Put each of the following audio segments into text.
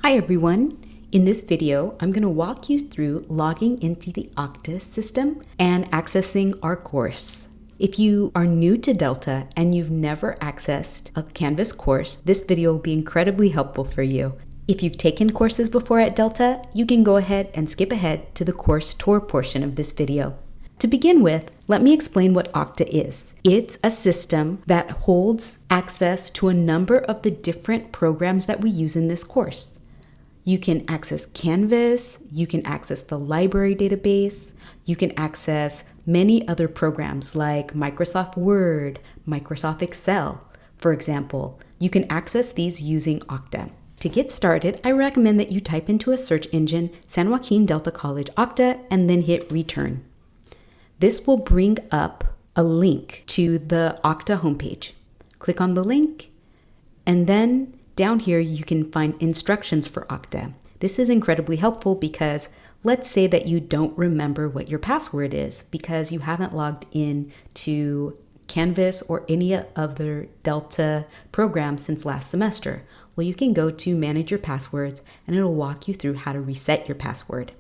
Hi everyone! In this video, I'm going to walk you through logging into the Okta system and accessing our course. If you are new to Delta and you've never accessed a Canvas course, this video will be incredibly helpful for you. If you've taken courses before at Delta, you can go ahead and skip ahead to the course tour portion of this video. To begin with, let me explain what Okta is. It's a system that holds access to a number of the different programs that we use in this course. You can access Canvas, you can access the library database, you can access many other programs like Microsoft Word, Microsoft Excel, for example. You can access these using Okta. To get started, I recommend that you type into a search engine San Joaquin Delta College Okta and then hit return. This will bring up a link to the Okta homepage. Click on the link, and then down here you can find instructions for Okta. This is incredibly helpful because let's say that you don't remember what your password is because you haven't logged in to Canvas or any other Delta program since last semester. Well, you can go to manage your passwords and it'll walk you through how to reset your password.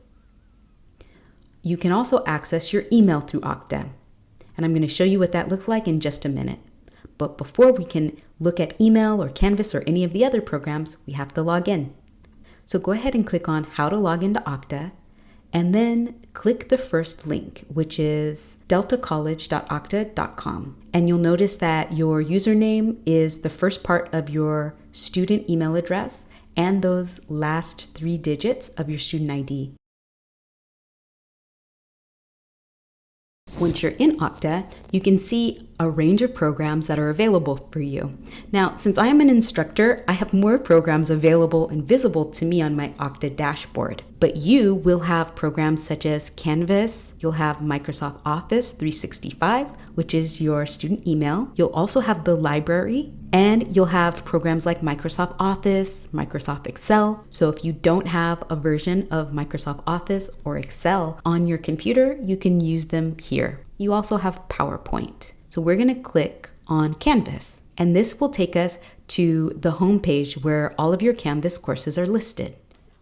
You can also access your email through Okta, and I'm going to show you what that looks like in just a minute. But before we can look at email or Canvas or any of the other programs, we have to log in. So go ahead and click on how to log into Okta, and then click the first link, which is deltacollege.okta.com. And you'll notice that your username is the first part of your student email address and those last 3 digits of your student ID. Once you're in Okta, you can see a range of programs that are available for you. Now, since I am an instructor, I have more programs available and visible to me on my Okta dashboard. But you will have programs such as Canvas, you'll have Microsoft Office 365, which is your student email. You'll also have the library, and you'll have programs like Microsoft Office, Microsoft Excel. So if you don't have a version of Microsoft Office or Excel on your computer, you can use them here. You also have PowerPoint. So we're going to click on Canvas, and this will take us to the home page where all of your Canvas courses are listed.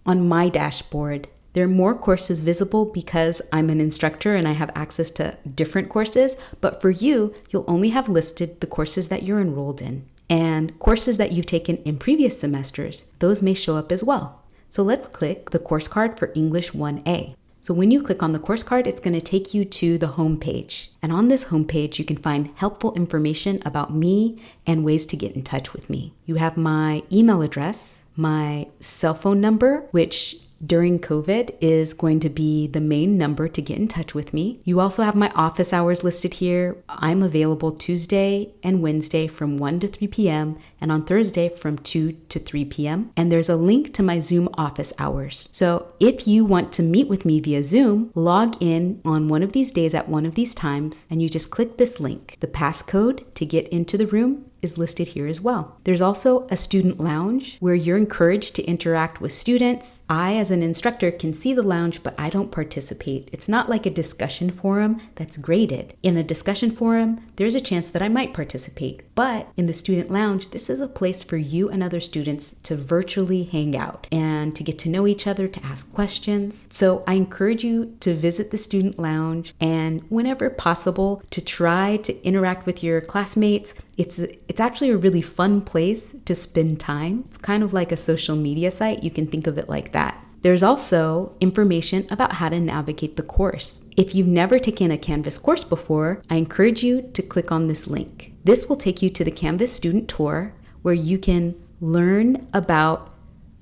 On my dashboard, there are more courses visible because I'm an instructor and I have access to different courses, but for you, you'll only have listed the courses that you're enrolled in. And courses that you've taken in previous semesters, those may show up as well. So let's click the course card for English 1A. So when you click on the course card, it's going to take you to the home page. And on this home page, you can find helpful information about me and ways to get in touch with me. You have my email address, my cell phone number, which during COVID is going to be the main number to get in touch with me. You also have my office hours listed here. I'm available Tuesday and Wednesday from 1 to 3 p.m. and on Thursday from 2 to 3 p.m. And there's a link to my Zoom office hours. So if you want to meet with me via Zoom, log in on one of these days at one of these times, and you just click this link. The passcode to get into the room is listed here as well. There's also a student lounge where you're encouraged to interact with students. I, as an instructor, can see the lounge, but I don't participate. It's not like a discussion forum that's graded. In a discussion forum, there's a chance that I might participate, but in the student lounge, this is a place for you and other students to virtually hang out and to get to know each other, to ask questions. So I encourage you to visit the student lounge and whenever possible to try to interact with your classmates. It's actually a really fun place to spend time. It's kind of like a social media site. You can think of it like that. There's also information about how to navigate the course. If you've never taken a Canvas course before, I encourage you to click on this link. This will take you to the Canvas student tour where you can learn about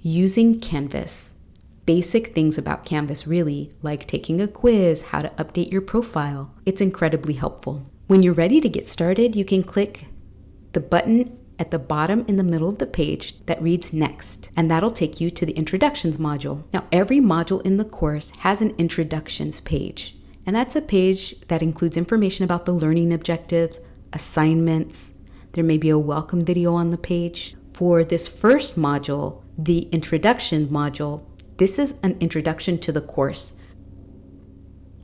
using Canvas. Basic things about Canvas really, like taking a quiz, how to update your profile. It's incredibly helpful. When you're ready to get started, you can click the button at the bottom in the middle of the page that reads Next, and that'll take you to the Introductions module. Now, every module in the course has an Introductions page, and that's a page that includes information about the learning objectives, assignments. There may be a welcome video on the page. For this first module, the Introduction module, this is an introduction to the course.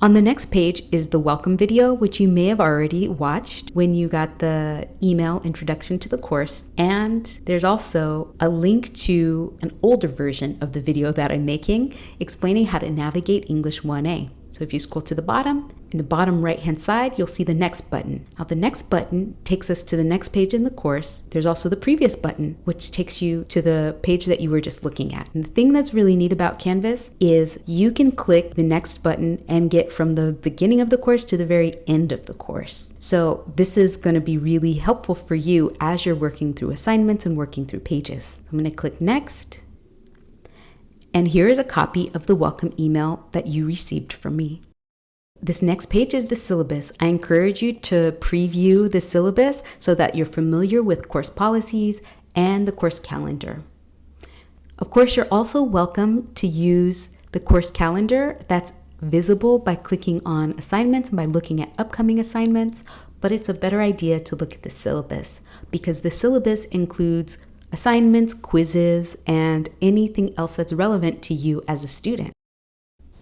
On the next page is the welcome video, which you may have already watched when you got the email introduction to the course. And there's also a link to an older version of the video that I'm making explaining how to navigate English 1A. So if you scroll to the bottom, in the bottom right-hand side, you'll see the next button. Now the next button takes us to the next page in the course. There's also the previous button, which takes you to the page that you were just looking at. And the thing that's really neat about Canvas is you can click the next button and get from the beginning of the course to the very end of the course. So this is going to be really helpful for you as you're working through assignments and working through pages. I'm going to click next. And here is a copy of the welcome email that you received from me. This next page is the syllabus. I encourage you to preview the syllabus so that you're familiar with course policies and the course calendar. Of course, you're also welcome to use the course calendar that's visible by clicking on assignments and by looking at upcoming assignments, but it's a better idea to look at the syllabus because the syllabus includes assignments, quizzes, and anything else that's relevant to you as a student.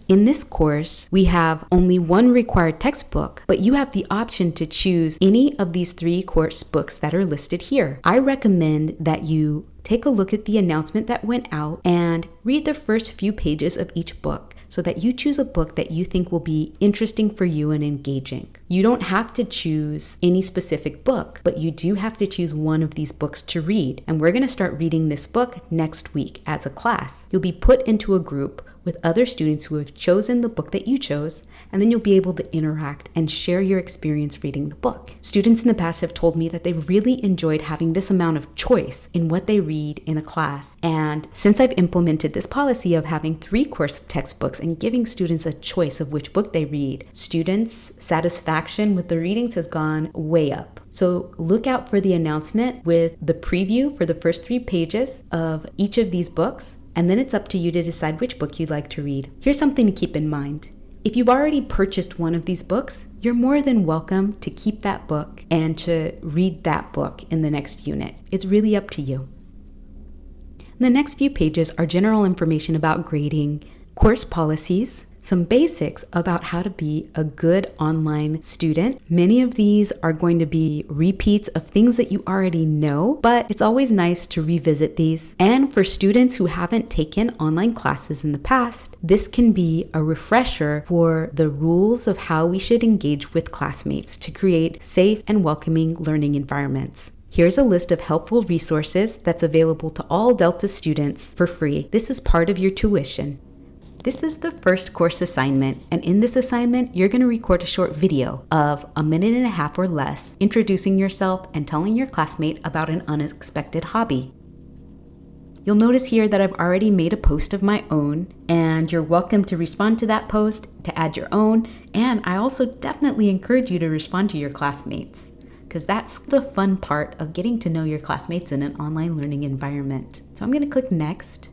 In this course, we have only one required textbook, but you have the option to choose any of these 3 course books that are listed here. I recommend that you take a look at the announcement that went out and read the first few pages of each book so that you choose a book that you think will be interesting for you and engaging. You don't have to choose any specific book, but you do have to choose one of these books to read. And we're going to start reading this book next week as a class. You'll be put into a group with other students who have chosen the book that you chose, and then you'll be able to interact and share your experience reading the book. Students in the past have told me that they really enjoyed having this amount of choice in what they read in a class. And since I've implemented this policy of having 3 course textbooks and giving students a choice of which book they read, students' satisfaction with the readings has gone way up. So look out for the announcement with the preview for the first 3 pages of each of these books. And then it's up to you to decide which book you'd like to read. Here's something to keep in mind. If you've already purchased one of these books, you're more than welcome to keep that book and to read that book in the next unit. It's really up to you. The next few pages are general information about grading, course policies, some basics about how to be a good online student. Many of these are going to be repeats of things that you already know, but it's always nice to revisit these. And for students who haven't taken online classes in the past, this can be a refresher for the rules of how we should engage with classmates to create safe and welcoming learning environments. Here's a list of helpful resources that's available to all Delta students for free. This is part of your tuition. This is the first course assignment, and in this assignment, you're going to record a short video of 1.5 minutes or less, introducing yourself and telling your classmate about an unexpected hobby. You'll notice here that I've already made a post of my own, and you're welcome to respond to that post, to add your own, and I also definitely encourage you to respond to your classmates, because that's the fun part of getting to know your classmates in an online learning environment. So I'm going to click Next.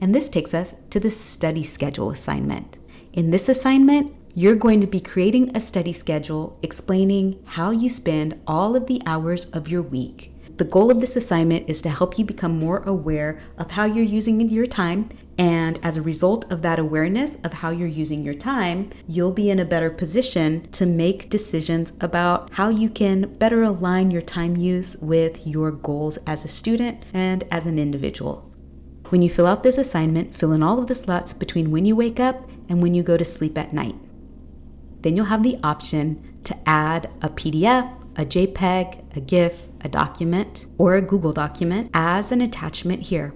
And this takes us to the study schedule assignment. In this assignment, you're going to be creating a study schedule explaining how you spend all of the hours of your week. The goal of this assignment is to help you become more aware of how you're using your time, and as a result of that awareness of how you're using your time, you'll be in a better position to make decisions about how you can better align your time use with your goals as a student and as an individual. When you fill out this assignment, fill in all of the slots between when you wake up and when you go to sleep at night. Then you'll have the option to add a PDF, a JPEG, a GIF, a document, or a Google document as an attachment here.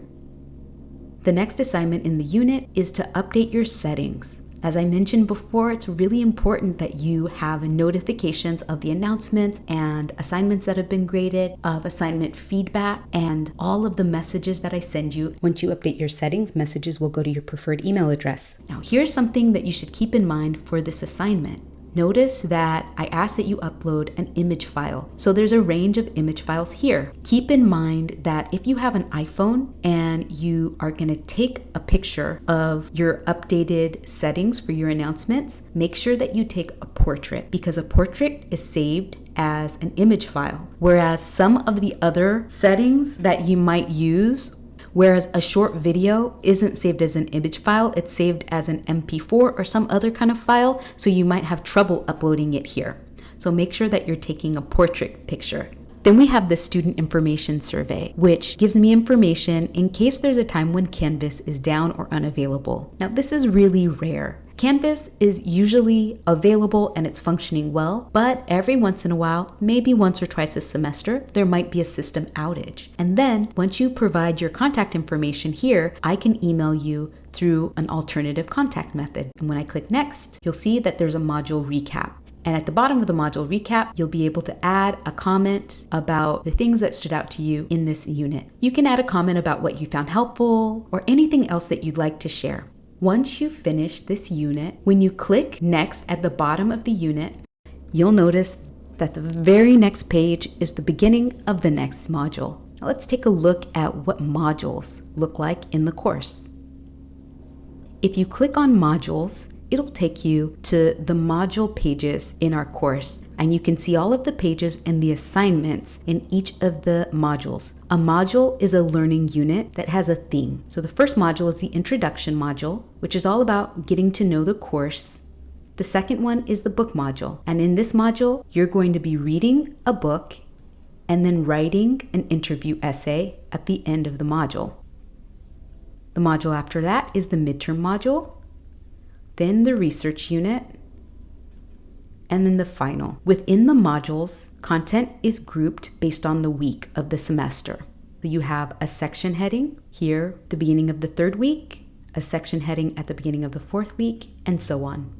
The next assignment in the unit is to update your settings. As I mentioned before, it's really important that you have notifications of the announcements and assignments that have been graded, of assignment feedback, and all of the messages that I send you. Once you update your settings, messages will go to your preferred email address. Now, here's something that you should keep in mind for this assignment. Notice that I asked that you upload an image file. So there's a range of image files here. Keep in mind that if you have an iPhone and you are going to take a picture of your updated settings for your announcements, make sure that you take a portrait, because a portrait is saved as an image file. Whereas some of the other settings that you might use whereas a short video isn't saved as an image file, it's saved as an MP4 or some other kind of file, so you might have trouble uploading it here. So make sure that you're taking a portrait picture. Then we have the student information survey, which gives me information in case there's a time when Canvas is down or unavailable. Now, this is really rare. Canvas is usually available and it's functioning well, but every once in a while, maybe once or twice a semester, there might be a system outage. And then once you provide your contact information here, I can email you through an alternative contact method. And when I click next, you'll see that there's a module recap. And at the bottom of the module recap, you'll be able to add a comment about the things that stood out to you in this unit. You can add a comment about what you found helpful or anything else that you'd like to share. Once you finish this unit, when you click next at the bottom of the unit, you'll notice that the very next page is the beginning of the next module. Now let's take a look at what modules look like in the course. If you click on modules, it'll take you to the module pages in our course, and you can see all of the pages and the assignments in each of the modules. A module is a learning unit that has a theme. So the first module is the introduction module, which is all about getting to know the course. The second one is the book module, and in this module, you're going to be reading a book and then writing an interview essay at the end of the module. The module after that is the midterm module, then the research unit, and then the final. Within the modules, content is grouped based on the week of the semester. So you have a section heading here at the beginning of the third week, a section heading at the beginning of the fourth week, and so on.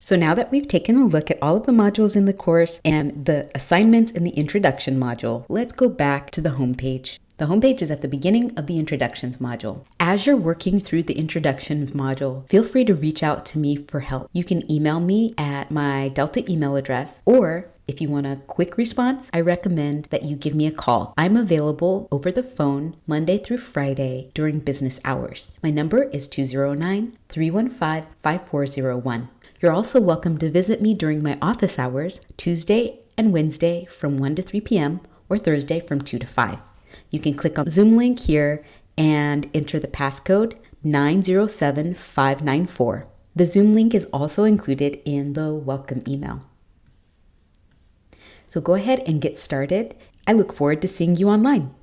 So now that we've taken a look at all of the modules in the course and the assignments in the introduction module, let's go back to the homepage. The homepage is at the beginning of the introductions module. As you're working through the introductions module, feel free to reach out to me for help. You can email me at my Delta email address, or if you want a quick response, I recommend that you give me a call. I'm available over the phone Monday through Friday during business hours. My number is 209-315-5401. You're also welcome to visit me during my office hours, Tuesday and Wednesday from 1 to 3 p.m. or Thursday from 2 to 5. You can click on the Zoom link here and enter the passcode 907594. The Zoom link is also included in the welcome email. So go ahead and get started. I look forward to seeing you online.